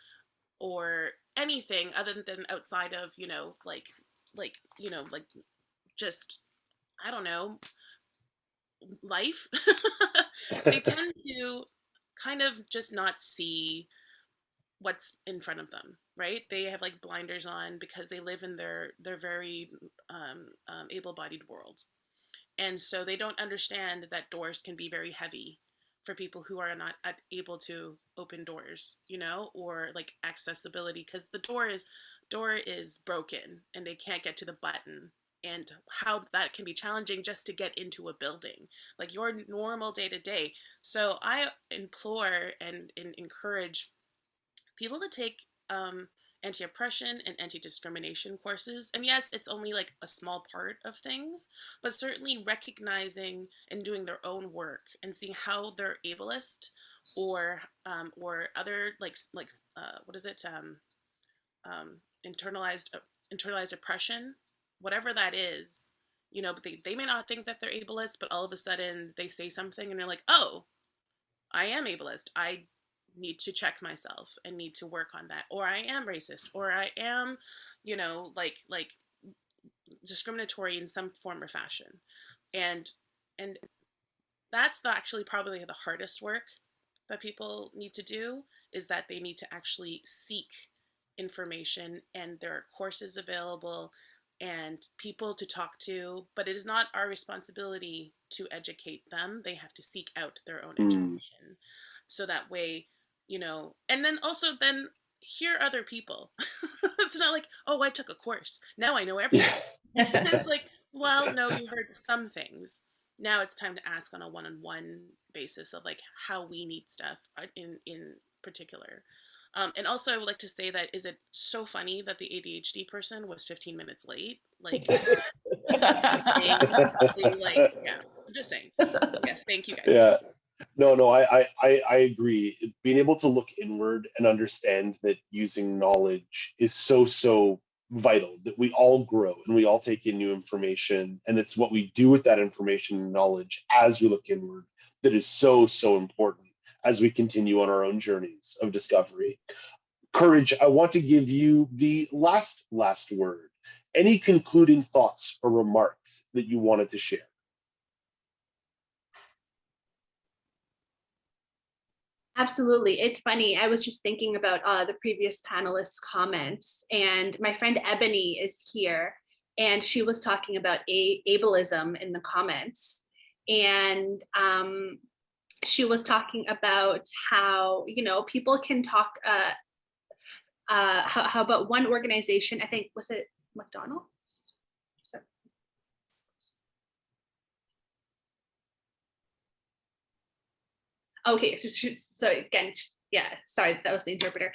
or anything other than outside of like just, I don't know, life, they tend to kind of just not see what's in front of them, right? They have like blinders on because they live in their very able-bodied world, and so they don't understand that doors can be very heavy for people who are not able to open doors, or like accessibility, because the door is broken and they can't get to the button, and how that can be challenging just to get into a building, like your normal day to day. So I implore and encourage people to take anti-oppression and anti-discrimination courses. And yes, it's only like a small part of things, but certainly recognizing and doing their own work and seeing how they're ableist or other what is it, internalized oppression, whatever that is, but they may not think that they're ableist, but all of a sudden they say something and they're like, oh, I am ableist. I need to check myself and need to work on that. Or I am racist, or I am, like discriminatory in some form or fashion. And that's actually probably the hardest work that people need to do, is that they need to actually seek information, and there are courses available and people to talk to, but it is not our responsibility to educate them. They have to seek out their own education. So that way, and then also then hear other people. It's not like, oh, I took a course, now I know everything. It's like, well, no, you heard some things. Now it's time to ask on a one-on-one basis of like how we need stuff in particular. And also I would like to say that, is it so funny that the ADHD person was 15 minutes late? Like, yeah, I'm just saying. Yes, thank you guys. Yeah. No, I agree. Being able to look inward and understand that using knowledge is so vital, that we all grow and we all take in new information, and it's what we do with that information and knowledge as we look inward that is so important as we continue on our own journeys of discovery. Courage, I want to give you the last word. Any concluding thoughts or remarks that you wanted to share? Absolutely. It's funny. I was just thinking about the previous panelists' comments, and my friend Ebony is here, and she was talking about ableism in the comments. And she was talking about how, people can talk, how about one organization, I think, was it McDonald's? Okay, so again, yeah, sorry, that was the interpreter.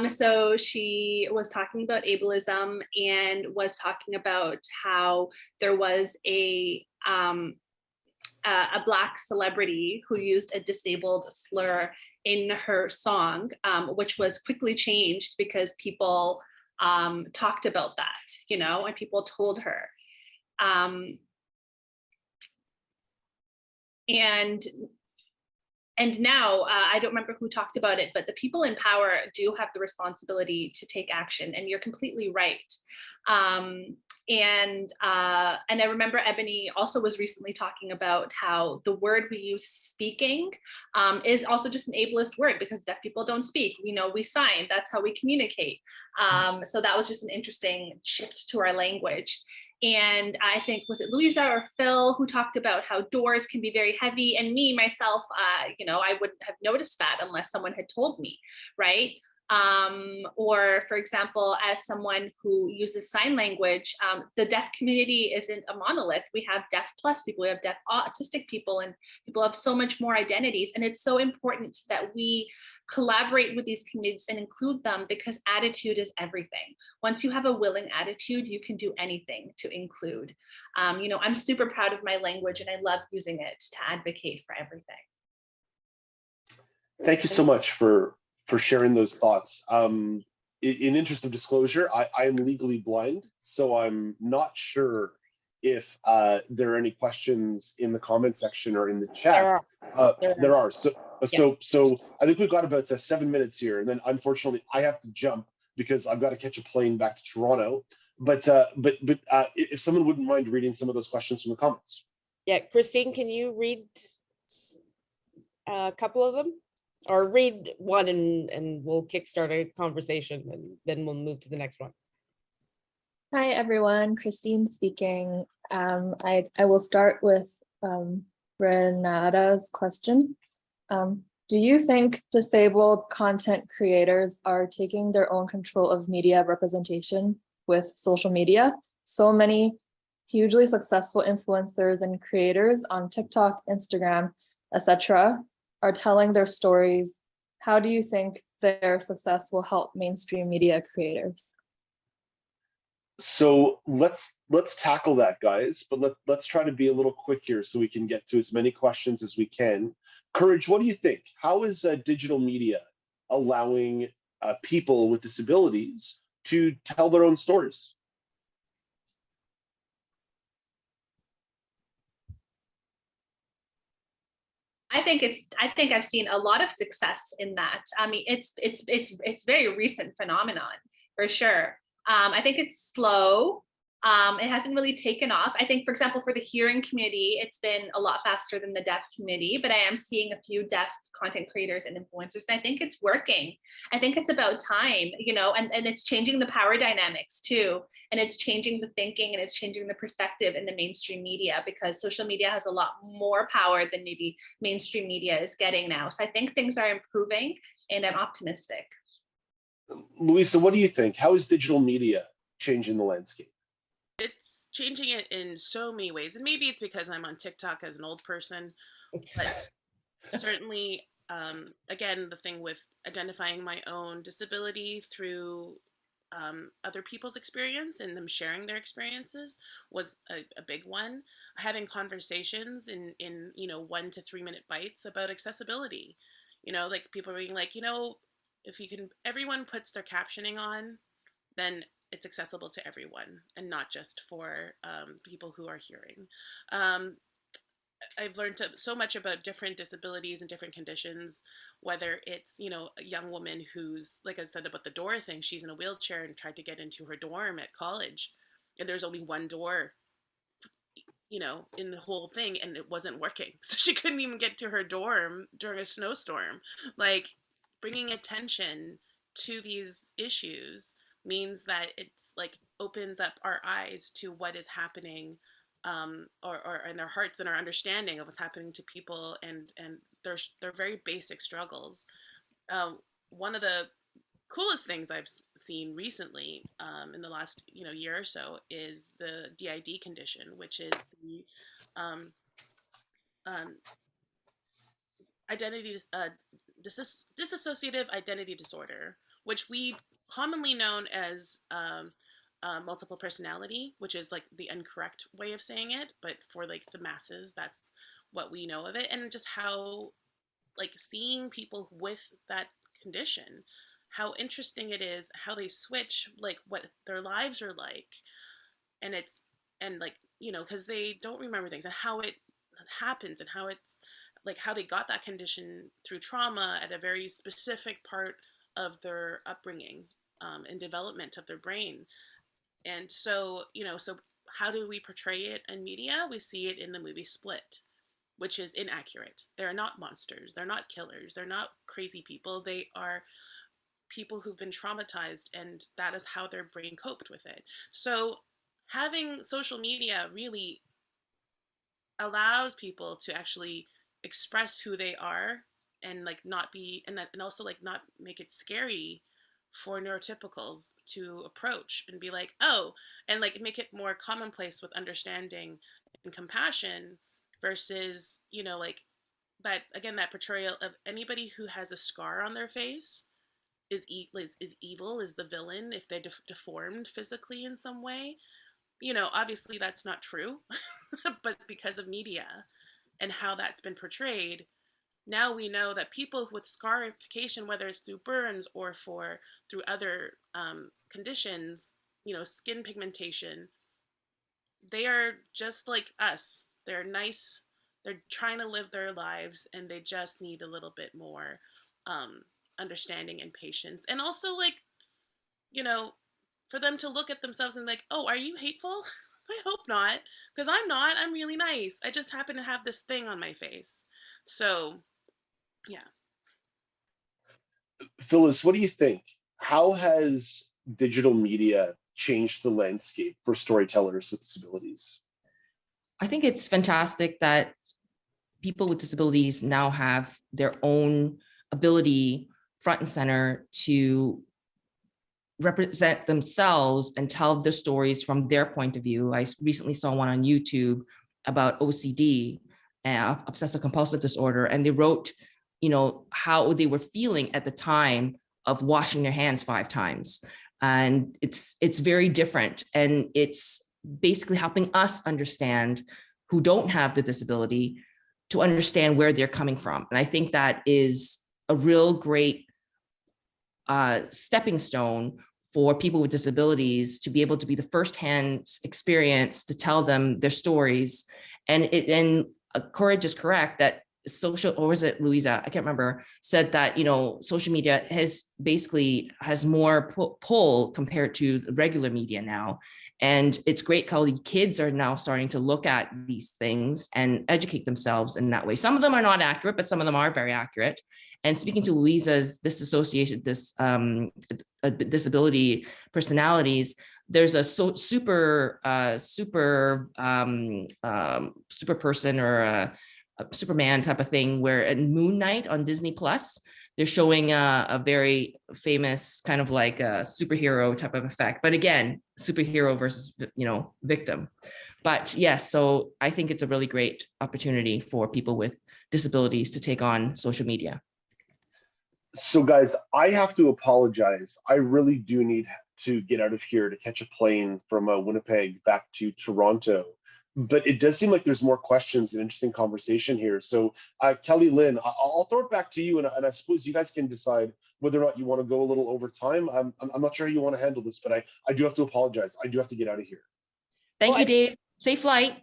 So she was talking about ableism and was talking about how there was a Black celebrity who used a disabled slur in her song, which was quickly changed because people talked about that, and people told her. And And now, I don't remember who talked about it, but the people in power do have the responsibility to take action, and you're completely right. And I remember Ebony also was recently talking about how the word we use, speaking, is also just an ableist word, because deaf people don't speak. We sign, that's how we communicate. So that was just an interesting shift to our language. And I think, was it Louisa or Phil who talked about how doors can be very heavy? And me, myself, I wouldn't have noticed that unless someone had told me, right? Or for example, as someone who uses sign language, the deaf community isn't a monolith. We have deaf plus people, we have deaf autistic people, and people have so much more identities. And it's so important that we collaborate with these communities and include them, because attitude is everything. Once you have a willing attitude, you can do anything to include. I'm super proud of my language, and I love using it to advocate for everything. Thank you so much for sharing those thoughts. In interest of disclosure, I am legally blind, so I'm not sure if there are any questions in the comment section or in the chat. There are. So I think we've got about 7 minutes here, and then unfortunately I have to jump because I've got to catch a plane back to Toronto. But if someone wouldn't mind reading some of those questions from the comments. Yeah, Christine, can you read a couple of them? Or read one and we'll kickstart a conversation, and then we'll move to the next one. Hi, everyone. Christine speaking. I will start with Renata's question. Do you think disabled content creators are taking their own control of media representation with social media? So many hugely successful influencers and creators on TikTok, Instagram, etc. are telling their stories. How do you think their success will help mainstream media creators? So let's tackle that, guys, but let's try to be a little quick here so we can get to as many questions as we can. Courage, what do you think? How is digital media allowing people with disabilities to tell their own stories? I think I've seen a lot of success in that. I mean, it's very recent phenomenon for sure. I think it's slow. It hasn't really taken off. I think, for example, for the hearing community, it's been a lot faster than the deaf community, but I am seeing a few deaf content creators and influencers, and I think it's working. I think it's about time, and it's changing the power dynamics too. And it's changing the thinking, and it's changing the perspective in the mainstream media, because social media has a lot more power than maybe mainstream media is getting now. So I think things are improving, and I'm optimistic. Louisa, what do you think? How is digital media changing the landscape? It's changing it in so many ways. And maybe it's because I'm on TikTok as an old person, but certainly, again, the thing with identifying my own disability through other people's experience and them sharing their experiences was a big one. Having conversations in 1 to 3 minute bites about accessibility, like people being like, if everyone puts their captioning on, then it's accessible to everyone and not just for people who are hearing. I've learned so much about different disabilities and different conditions, whether it's, a young woman who's, like I said about the door thing, she's in a wheelchair and tried to get into her dorm at college, and there's only one door, in the whole thing, and it wasn't working. So she couldn't even get to her dorm during a snowstorm. Like, bringing attention to these issues means that it's like opens up our eyes to what is happening, or in our hearts and our understanding of what's happening to people and their very basic struggles. One of the coolest things I've seen recently, in the last year or so, is the DID condition, which is the dissociative identity disorder, which we commonly known as multiple personality, which is like the incorrect way of saying it, but for like the masses, that's what we know of it. And just how, like, seeing people with that condition, how interesting it is, how they switch, like what their lives are like, and because they don't remember things, and how it happens, and how it's like how they got that condition through trauma at a very specific part of their upbringing and development of their brain. And so, so how do we portray it in media? We see it in the movie Split, which is inaccurate. They're not monsters. They're not killers. They're not crazy people. They are people who've been traumatized, and that is how their brain coped with it. So having social media really allows people to actually express who they are, and like not be, and also like not make it scary for neurotypicals to approach and be like, oh, and like make it more commonplace with understanding and compassion versus, like that, again, that portrayal of anybody who has a scar on their face is evil, is the villain if they're deformed physically in some way. Obviously that's not true, but because of media and how that's been portrayed, now we know that people with scarification, whether it's through burns or through other conditions, skin pigmentation, they are just like us. They're nice. They're trying to live their lives, and they just need a little bit more understanding and patience. And also, like, for them to look at themselves and like, oh, are you hateful? I hope not, because I'm not. I'm really nice. I just happen to have this thing on my face. So, yeah. Philiz, what do you think? How has digital media changed the landscape for storytellers with disabilities? I think it's fantastic that people with disabilities now have their own ability front and center to represent themselves and tell their stories from their point of view. I recently saw one on YouTube about OCD, obsessive compulsive disorder, and they wrote, how they were feeling at the time of washing their hands 5 times. And it's very different. And it's basically helping us understand, who don't have the disability, to understand where they're coming from. And I think that is a real great stepping stone for people with disabilities to be able to be the firsthand experience to tell them their stories. And Courage is correct that social, or was it Louisa? I can't remember, said that, social media has more pull compared to regular media now. And it's great how the kids are now starting to look at these things and educate themselves in that way. Some of them are not accurate, but some of them are very accurate. And speaking to Louisa's disability personalities, there's a super person, or a Superman type of thing, where at Moon Knight on Disney Plus, they're showing a very famous kind of like a superhero type of effect. But again, superhero versus, victim. But yes, so I think it's a really great opportunity for people with disabilities to take on social media. So guys, I have to apologize. I really do need to get out of here to catch a plane from Winnipeg back to Toronto. But it does seem like there's more questions and interesting conversation here. So Kelly, Lynne, I'll throw it back to you, and I suppose you guys can decide whether or not you want to go a little over time. I'm not sure how you want to handle this, but I do have to apologize. I do have to get out of here. Thank you, Dave. Safe flight.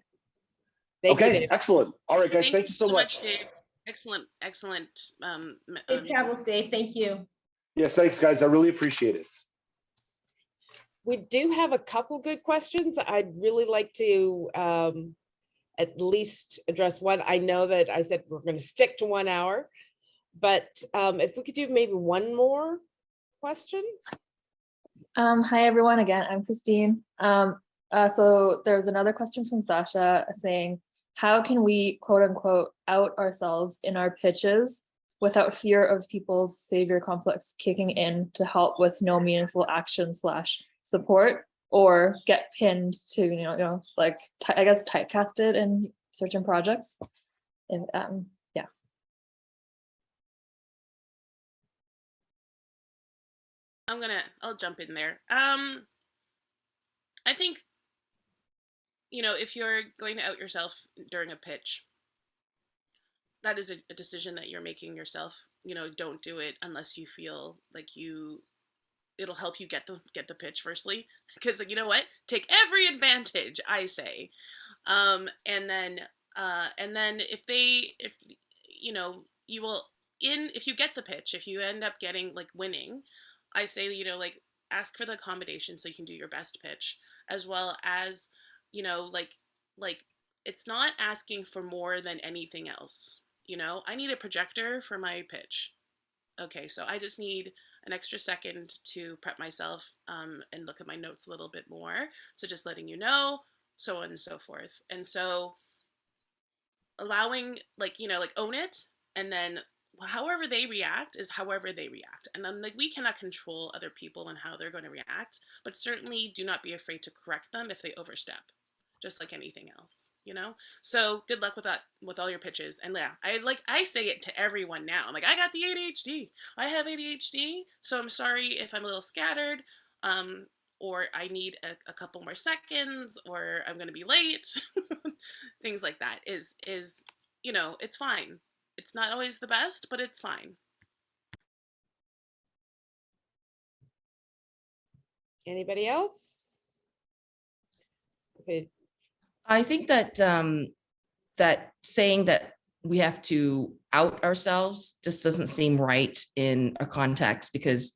Thank you, Okay, Dave. excellent. All right, guys, thank you so much. Dave. Excellent. Safe travels, Dave. Thank you. Yes, thanks, guys. I really appreciate it. We do have a couple good questions. I'd really like to at least address one. I know that I said we're going to stick to 1 hour, but if we could do maybe one more question. Hi, everyone. Again, I'm Christine. So there's another question from Sasha saying, how can we, quote unquote, out ourselves in our pitches without fear of people's savior complex kicking in to help with no meaningful action / support, or get pinned to, like, I guess, typecasted in certain projects? And yeah. I'll jump in there. I think, if you're going to out yourself during a pitch, that is a decision that you're making yourself. Don't do it unless you feel like it'll help you get the pitch firstly, because you know what, take every advantage, I say. And then if you know, you will, if you get the pitch, if you end up getting like winning, I say, you know, like ask for the accommodation so you can do your best pitch, as well as, you know, like it's not asking for more than anything else. You know, I need a projector for my pitch. Okay, so I just need an extra second to prep myself and look at my notes a little bit more. So just letting you know, so on and so forth. And so allowing, like, you know, like own it, and then however they react is however they react. And then, like, we cannot control other people and how they're going to react, but certainly do not be afraid to correct them if they overstep, just like anything else, you know? So good luck with that, with all your pitches. And yeah, I say it to everyone now. I'm like, I got the ADHD. I have ADHD. So I'm sorry if I'm a little scattered, or I need a couple more seconds, or I'm going to be late. Things like that is, you know, it's fine. It's not always the best, but it's fine. Anybody else? Okay. I think that that saying that we have to out ourselves just doesn't seem right in a context, because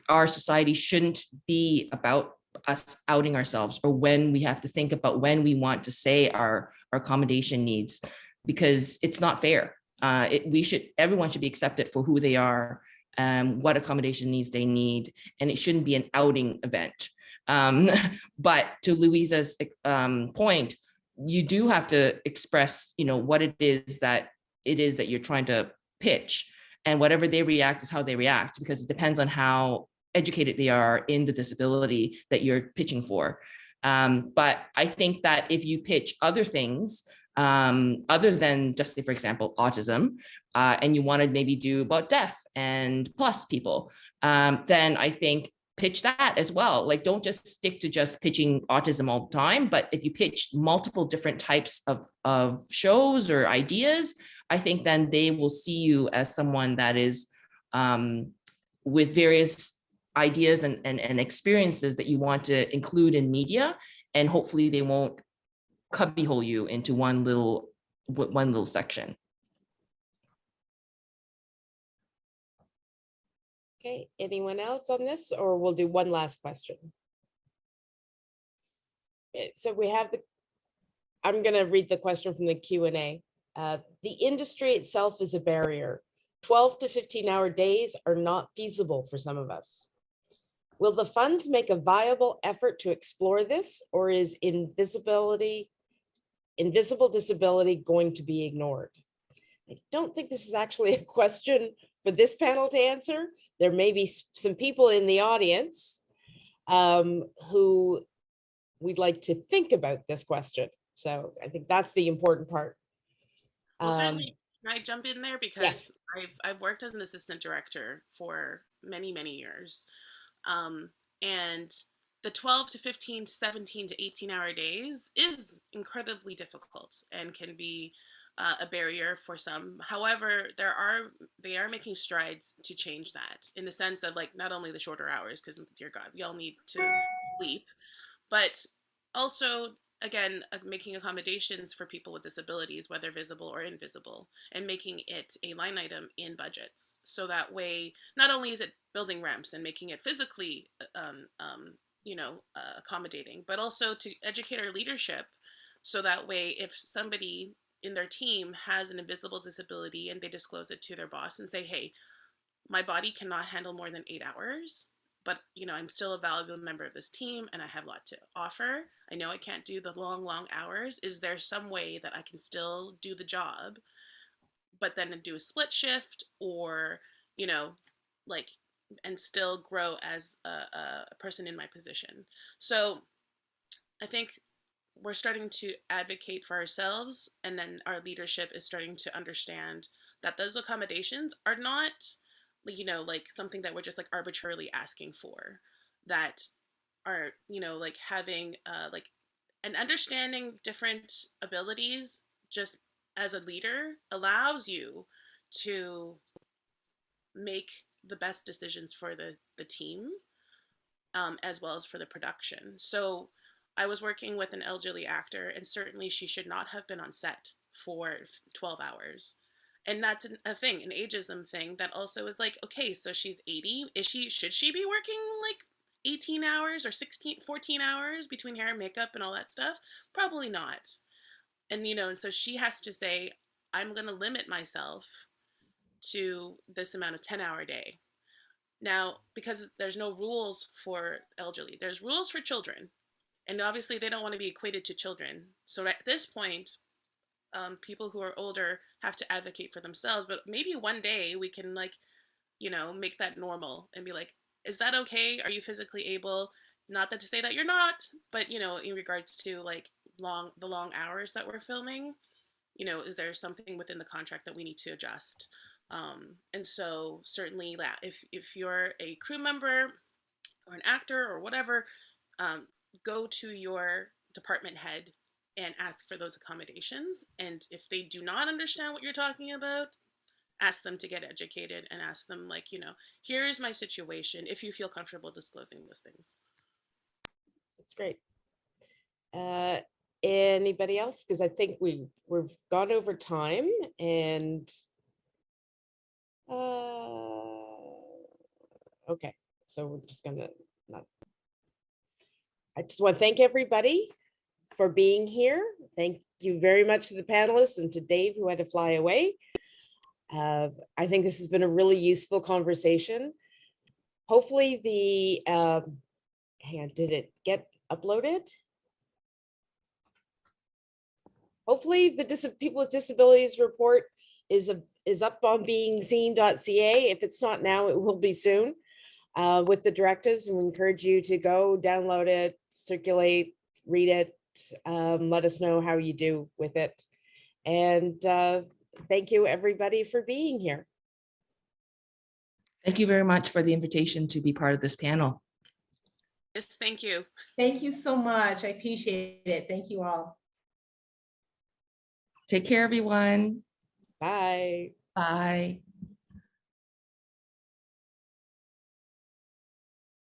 our society shouldn't be about us outing ourselves, or when we have to think about when we want to say our accommodation needs, because it's not fair. Everyone should be accepted for who they are, what accommodation needs they need, and it shouldn't be an outing event. But to Louisa's point, you do have to express, you know, what it is that you're trying to pitch, and whatever they react is how they react, because it depends on how educated they are in the disability that you're pitching for. But I think that if you pitch other things, other than just say, for example, autism, and you want to maybe do about deaf and plus people, then I think pitch that as well. Like, don't just stick to just pitching autism all the time, but if you pitch multiple different types of shows or ideas, I think then they will see you as someone that is with various ideas and experiences that you want to include in media, and hopefully they won't cubbyhole you into one little section. Okay, anyone else on this, or we'll do one last question? Okay, so we have I'm going to read the question from the Q&A. The industry itself is a barrier. 12 to 15-hour days are not feasible for some of us. Will the funds make a viable effort to explore this, or is invisible disability going to be ignored? I don't think this is actually a question for this panel to answer. There may be some people in the audience who we'd like to think about this question. So I think that's the important part. Well, certainly, can I jump in there? Because yes. I've worked as an assistant director for many, many years. And the 12 to 15 to 17 to 18-hour days is incredibly difficult and can be a barrier for some. However, they are making strides to change that, in the sense of, like, not only the shorter hours, because dear God, we all need to sleep, but also, again, making accommodations for people with disabilities, whether visible or invisible, and making it a line item in budgets. So that way, not only is it building ramps and making it physically, accommodating, but also to educate our leadership. So that way, if somebody in their team has an invisible disability and they disclose it to their boss and say, hey, my body cannot handle more than 8 hours, but, you know, I'm still a valuable member of this team and I have a lot to offer. I know I can't do the long hours. Is there some way that I can still do the job, but then do a split shift, or, you know, like, and still grow as a person in my position? So I think we're starting to advocate for ourselves, and then our leadership is starting to understand that those accommodations are not, you know, like something that we're just like arbitrarily asking for, that are, you know, like having like and understanding different abilities just as a leader allows you to make the best decisions for the team, as well as for the production. So I was working with an elderly actor, and certainly she should not have been on set for 12 hours. And that's a thing, an ageism thing that also is like, okay, so she's 80. Should she be working like 18 hours or 14 hours between hair and makeup and all that stuff? Probably not. And, so she has to say, I'm going to limit myself to this amount of 10-hour day. Now, because there's no rules for elderly, there's rules for children. And obviously they don't want to be equated to children. So at this point, people who are older have to advocate for themselves. But maybe one day we can make that normal and be like, is that okay? Are you physically able? Not that to say that you're not, but in regards to like the long hours that we're filming, is there something within the contract that we need to adjust? And so certainly that if you're a crew member or an actor or whatever, go to your department head and ask for those accommodations. And if they do not understand what you're talking about, ask them to get educated and ask them like, here's my situation, if you feel comfortable disclosing those things. That's great. Anybody else? Because I think we've gone over time and okay, so we're just gonna I just want to thank everybody for being here. Thank you very much to the panelists and to Dave, who had to fly away. I think this has been a really useful conversation. Hopefully did it get uploaded? Hopefully the People with Disabilities report is up on beingseen.ca. If it's not now, it will be soon, with the directives, and we encourage you to go download it, circulate, read it, let us know how you do with it. And thank you everybody for being here. Thank you very much for the invitation to be part of this panel. Yes, thank you. Thank you so much. I appreciate it. Thank you all. Take care, everyone. Bye. Bye.